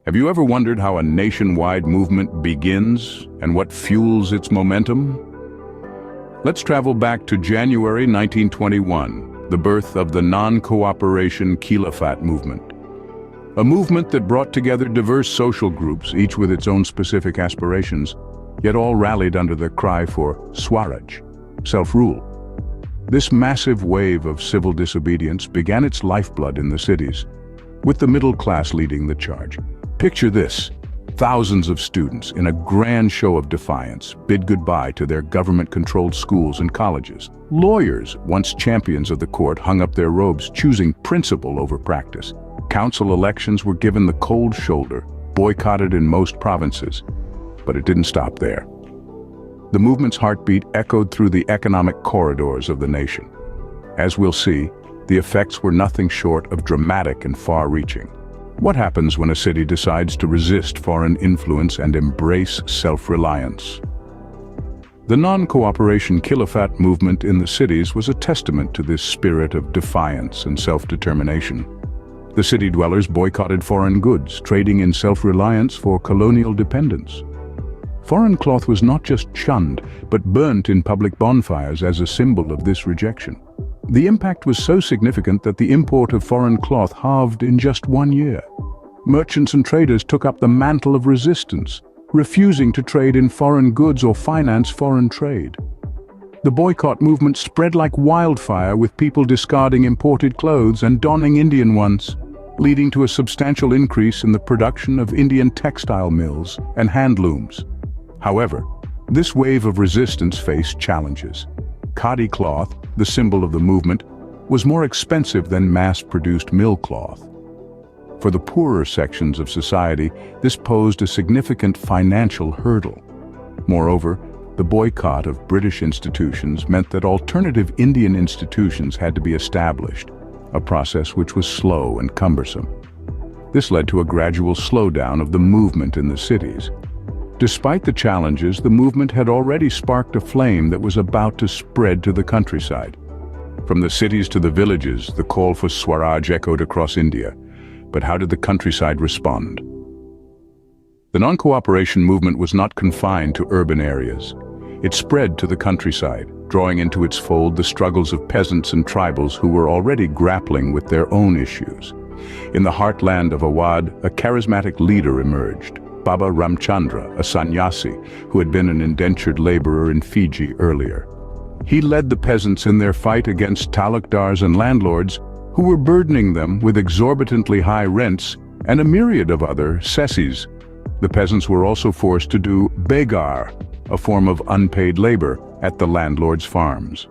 Have you ever wondered how a nationwide movement begins and what fuels its momentum? Let's travel back to January 1921, the birth of the non-cooperation Khilafat movement. A movement that brought together diverse social groups, each with its own specific aspirations, yet all rallied under the cry for Swaraj, self-rule. This massive wave of civil disobedience began its lifeblood in the cities, with the middle class leading the charge. Picture this: thousands of students in a grand show of defiance bid goodbye to their government-controlled schools and colleges. Lawyers, once champions of the court, hung up their robes, choosing principle over practice. Council elections were given the cold shoulder, boycotted in most provinces. But it didn't stop there. The movement's heartbeat echoed through the economic corridors of the nation. As we'll see, the effects were nothing short of dramatic and far-reaching. What happens when a city decides to resist foreign influence and embrace self-reliance? The non-cooperation Khilafat movement in the cities was a testament to this spirit of defiance and self-determination. The city dwellers boycotted foreign goods, trading in self-reliance for colonial dependence. Foreign cloth was not just shunned, but burnt in public bonfires as a symbol of this rejection. The impact was so significant that the import of foreign cloth halved in just 1 year. Merchants and traders took up the mantle of resistance, refusing to trade in foreign goods or finance foreign trade. The boycott movement spread like wildfire, with people discarding imported clothes and donning Indian ones, leading to a substantial increase in the production of Indian textile mills and handlooms. However, this wave of resistance faced challenges. Khadi cloth, the symbol of the movement, was more expensive than mass-produced mill cloth. For the poorer sections of society, this posed a significant financial hurdle. Moreover, the boycott of British institutions meant that alternative Indian institutions had to be established, a process which was slow and cumbersome. This led to a gradual slowdown of the movement in the cities. Despite the challenges, the movement had already sparked a flame that was about to spread to the countryside. From the cities to the villages, the call for Swaraj echoed across India. But how did the countryside respond? The non-cooperation movement was not confined to urban areas. It spread to the countryside, drawing into its fold the struggles of peasants and tribals who were already grappling with their own issues. In the heartland of Awadh, a charismatic leader emerged, Baba Ramchandra, a sannyasi who had been an indentured laborer in Fiji earlier. He led the peasants in their fight against talukdars and landlords who were burdening them with exorbitantly high rents and a myriad of other cesses. The peasants were also forced to do begar, a form of unpaid labor, at the landlords' farms.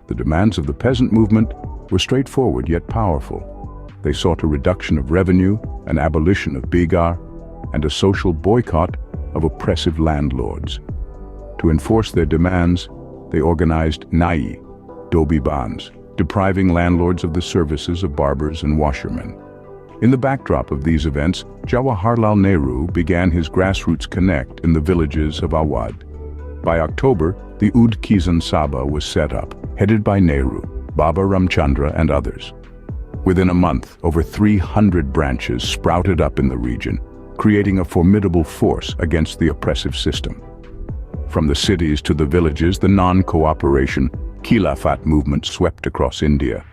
The demands of the peasant movement were straightforward yet powerful. They sought a reduction of revenue, an abolition of begar, and a social boycott of oppressive landlords. To enforce their demands, they organized nai, dobi bans, depriving landlords of the services of barbers and washermen. In the backdrop of these events, Jawaharlal Nehru began his grassroots connect in the villages of Awadh. By October, the Ud Kisan Sabha was set up, headed by Nehru, Baba Ramchandra and others. Within a month, over 300 branches sprouted up in the region, creating a formidable force against the oppressive system. From the cities to the villages, the non-cooperation Khilafat movement swept across India,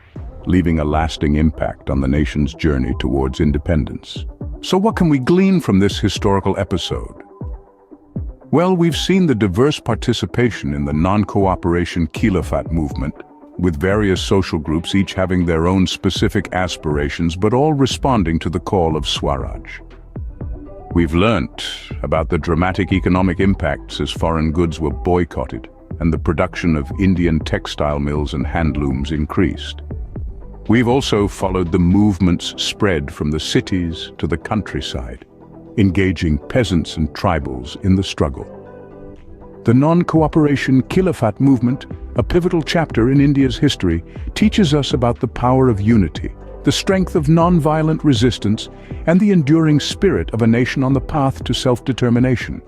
leaving a lasting impact on the nation's journey towards independence. So what can we glean from this historical episode? Well, we've seen the diverse participation in the non-cooperation Khilafat movement, with various social groups each having their own specific aspirations but all responding to the call of Swaraj. We've learnt about the dramatic economic impacts as foreign goods were boycotted and the production of Indian textile mills and handlooms increased. We've also followed the movement's spread from the cities to the countryside, engaging peasants and tribals in the struggle. The non-cooperation Khilafat movement, a pivotal chapter in India's history, teaches us about the power of unity, the strength of non-violent resistance, and the enduring spirit of a nation on the path to self-determination.